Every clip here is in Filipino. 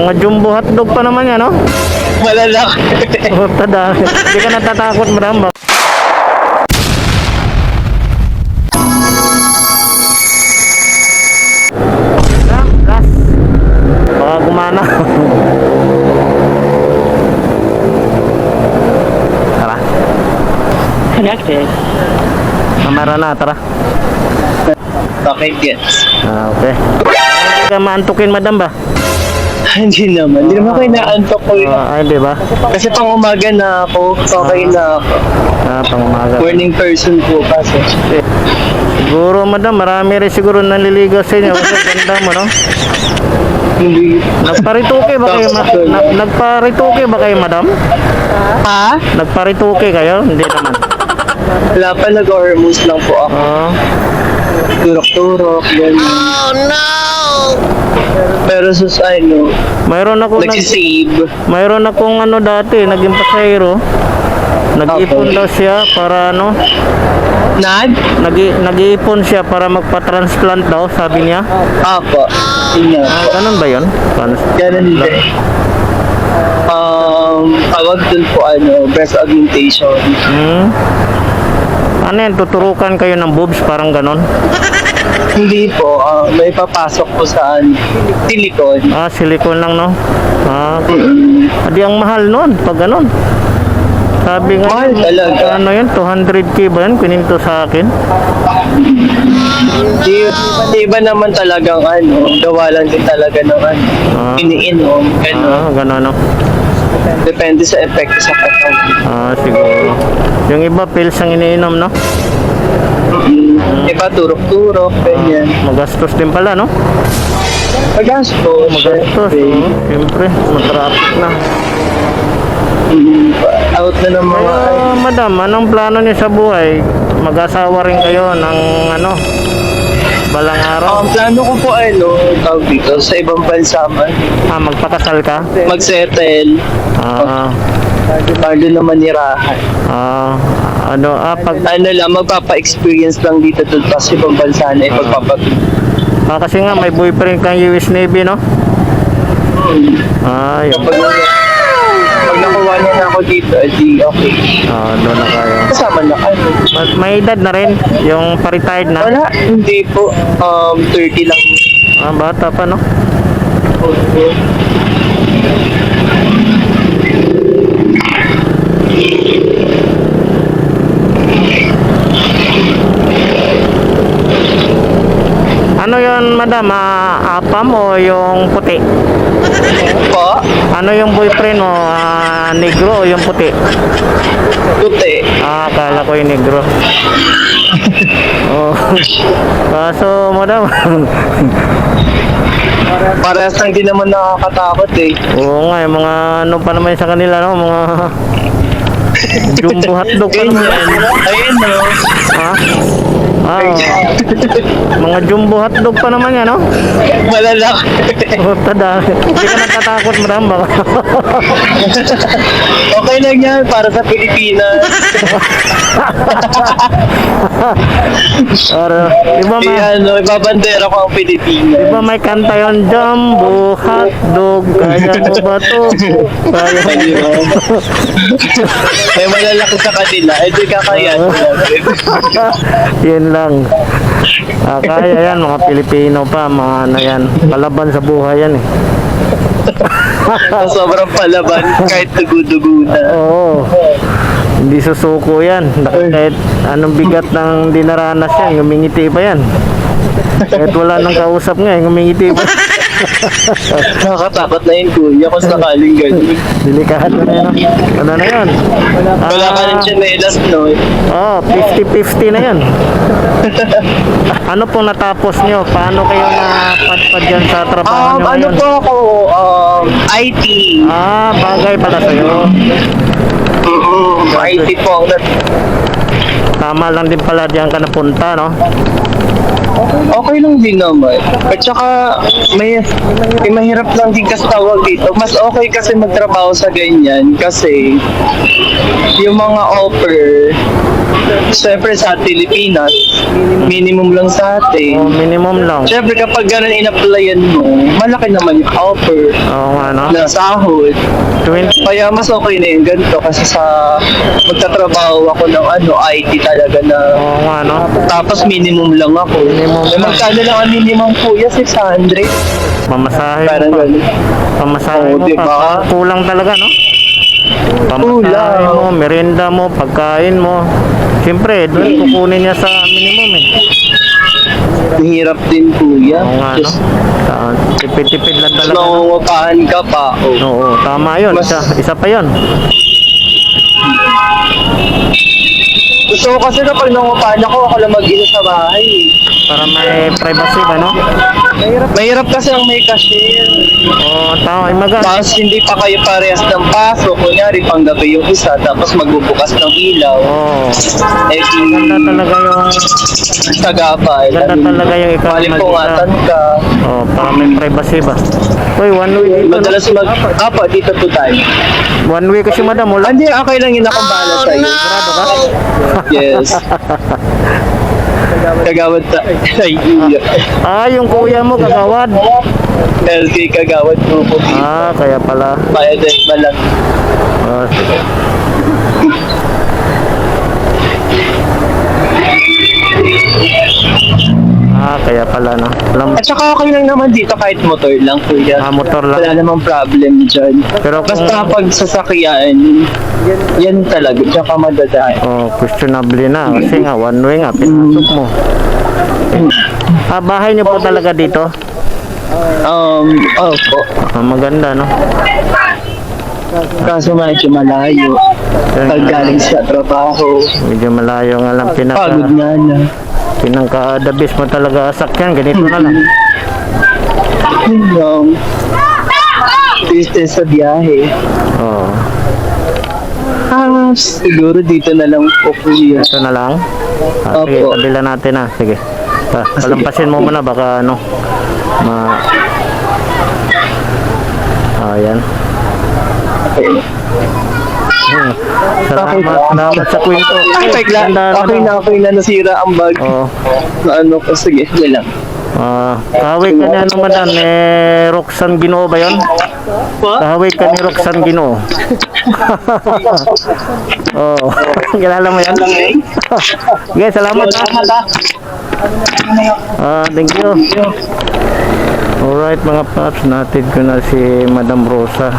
Mga jumbo hotdog pa naman yan, no? Malalaki. Puta dami. Hindi ka natatakot, madam ba? Gas. Baka gumana. Tara. Connected. Kamera na, tara. Okay, gets. Okay. Hindi ka maantukin, madam ba? Hindi naman ako inaantok ko. Ay, di ba? Kasi pang umaga na ako, okay na ako. Pang umaga. Morning person po kasi. Siguro, madam, marami rin siguro naliligaw sa inyo. Kasi ganda mo, no? Hindi. Nagparituke ba kayo, nagparituke ba kayo, madam? Ha? Nagparituke kayo? Hindi naman. Wala pa, nag-hormones lang po ako. Turok-turok, ganyan. Oh no! Pero mayroon ako mayroon akong dati, naging pasahero. Nag-ipon daw siya para nag-iipon siya para magpa-transplant daw, sabi niya. Apo. Ganun ba yun? Ganun din. Tawag dun po breast augmentation. Ano yan, tuturukan kayo ng boobs, parang ganon? Hindi po, may papasok po sa silicone. Silicone lang, no? Adi ang mahal nun, pag ganon. Sabi nga, mahal talaga. Ano yun, 200k ba yan? Kininto sa akin. Di ba naman talagang gawa lang din talaga ng iniinom. Ganon, no? Depende sa epekto sa katawan. Siguro. Yung iba, pills ang iniinom, no? Iba, turok-turok, ganyan. Magastos din pala, no? Magastos, siyempre, matraffic na. Out na ng mga... Madam, anong plano niyo sa buhay? Mag-asawa rin kayo ng balang araw? Ang plano ko po tawag dito, sa ibang bansa man. Magpakasal ka? Mag-settle. Para doon naman nirahan. Magpapa-experience lang dito pa sa ibang bansa na ipagpapatuloy. Kasi nga, may boyfriend kang US Navy, no? Yun. Pag nakuha niya na ako dito, di okay. Doon na kayo. Kasama na kayo. May edad na rin? Yung pa-retired na? Wala, hindi po. 30 lang. Bata pa, no? Okay. Ano yun, madam? Apam o yung puti? Po? Ano yung boyfriend mo? Negro o yung puti? Puti. Akala ko yung negro. Kaso, madam. Parehas lang din naman nakakatakot eh. Oo nga, yung mga pa naman sa kanila, no? Mga jumbo hotdog pa naman. Ayun, no? Mga jumbo hotdog pa naman yan, no? Malalaki. Puta dami. Hindi ka natatakot, madam ba? Okay lang yan, para sa Pilipinas. Ibabandera ko ang Pilipinas. Diba may kanta yun, jumbo hotdog, kaya mo ba to? Kaya mo. May malalaki sa kanila, di kakayan. Yun lang. Kaya yan, mga Pilipino pa, mga yan. Palaban sa buhay yan eh. Sobrang palaban, kahit dugo-dugo na. Oo. Hindi susuko yan. Kahit anong bigat ng dinaranas yan, ngumingiti pa yan. Kahit wala nang kausap nga, ngumingiti pa. Nakakatakot na yun, kuya, kung sakaling ganyan. Delikado na yun. Ano na yun? Wala ka ng chanelas, no? 50-50 na yun. Ano pong natapos nyo? Paano kayo napadpad yan sa trabaho nyo ngayon? Po ako? IT. Bagay pala sa'yo. IT po. Tama lang din pala diyan ka napunta, no? Okay lang din naman. At saka, may mahirap lang din kasi tawag dito. Mas okay kasi magtrabaho sa ganyan kasi yung mga offer, syempre sa Pilipinas, minimum lang sa Oh, atin. minimum lang. Syempre kapag ganun in-applyan mo, malaki naman yung offer Oo nga, no? na sahod. 20. Kaya mas okay na yung ganito kasi sa magtatrabaho ako ng IT talaga na Oo nga, no? tapos minimum lang ako. Minimum Eh, lang. magkano lang ang minimum kuya? 600? Pamasahe Parang mo pa. ganun. Pamasahe Oo, mo diba? pa. Kulang talaga, no? Pamasahe Kulang. mo, merienda mo, pagkain mo. Siyempre, doon kukunin niya sa minimum eh. Mahirap din kuya. Oo nga, no? Tipid-tipid lang Tapos talaga. No? mangungupahan ka pa. Oh. Oo, tama yun. Mas- Isa pa yun. Gusto ko kasi kapag nangungupahan ako lang mag-isa sa bahay. Para may privacy ba, no? Mahirap kasi ang may cashier. Oo, tama. Ay, maganda. Tapos hindi pa kayo parehas ng paso. Kunyari, panggabi yung isa, tapos magbubukas ng ilaw. Oo. Eh, Ganda talaga yung... sagabay. Ganda talaga yung ikaw Malimpungatan ka. Oo, para may privacy ba? Uy, one way dito, no? Madalas Apa, dito to tayo. One way kasi, madam. Wala. Hindi, okay lang yun akong bahala sa'yo. Sigurado ka? Yes. Kagawad ta. Ay, iya. Ah, yung kuya mo, kagawad. LK kagawad mo po. Ah, kaya pala. Bayad ay malang. Ah, sige. Ah, kaya pala, no? Alam, At saka okay lang naman dito kahit motor lang, kuya. motor lang. Wala namang problem dyan. Pero kung- Basta pag sasakyan, yan talaga. Diyan ka madadaan. Oh, questionable na. Kasi nga, one way nga, pinasok mo. Ah, bahay niyo po talaga dito? Opo. Ah, maganda, no? Kaso medyo malayo. Pag galing sa trabaho, Medyo malayo nga lang pagod na na. pinangka-dabis mo talaga sakyan. Ganito na lang. Yun lang. Distance sa biyahe. Oh, Siguro dito na lang po kuya. ito na lang. Ah, sige, Opo. tabila natin na. Sige. Palampasin mo muna, baka ano. Ayan. Salamat sa kwento. Ganda, Okay na nasira ang bag. Oh. Ano ko, sige, lang. Kahawig ka ni ano madam, Roxanne Ginoo ba yun? Kahawig ka ni Roxanne Ginoo. Oh, kilala mo yan? Sige, salamat ha. Thank you. Alright mga paps, natin ko na si Madam Rosa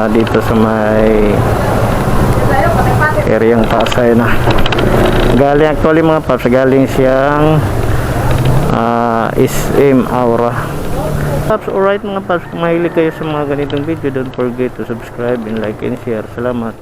dito sa may areang Pasay na. Galing actually mga paps, galing siyang SM Aura. Paps, alright mga paps, kung mahilig kayo sa mga ganitong video, don't forget to subscribe and like and share. Salamat.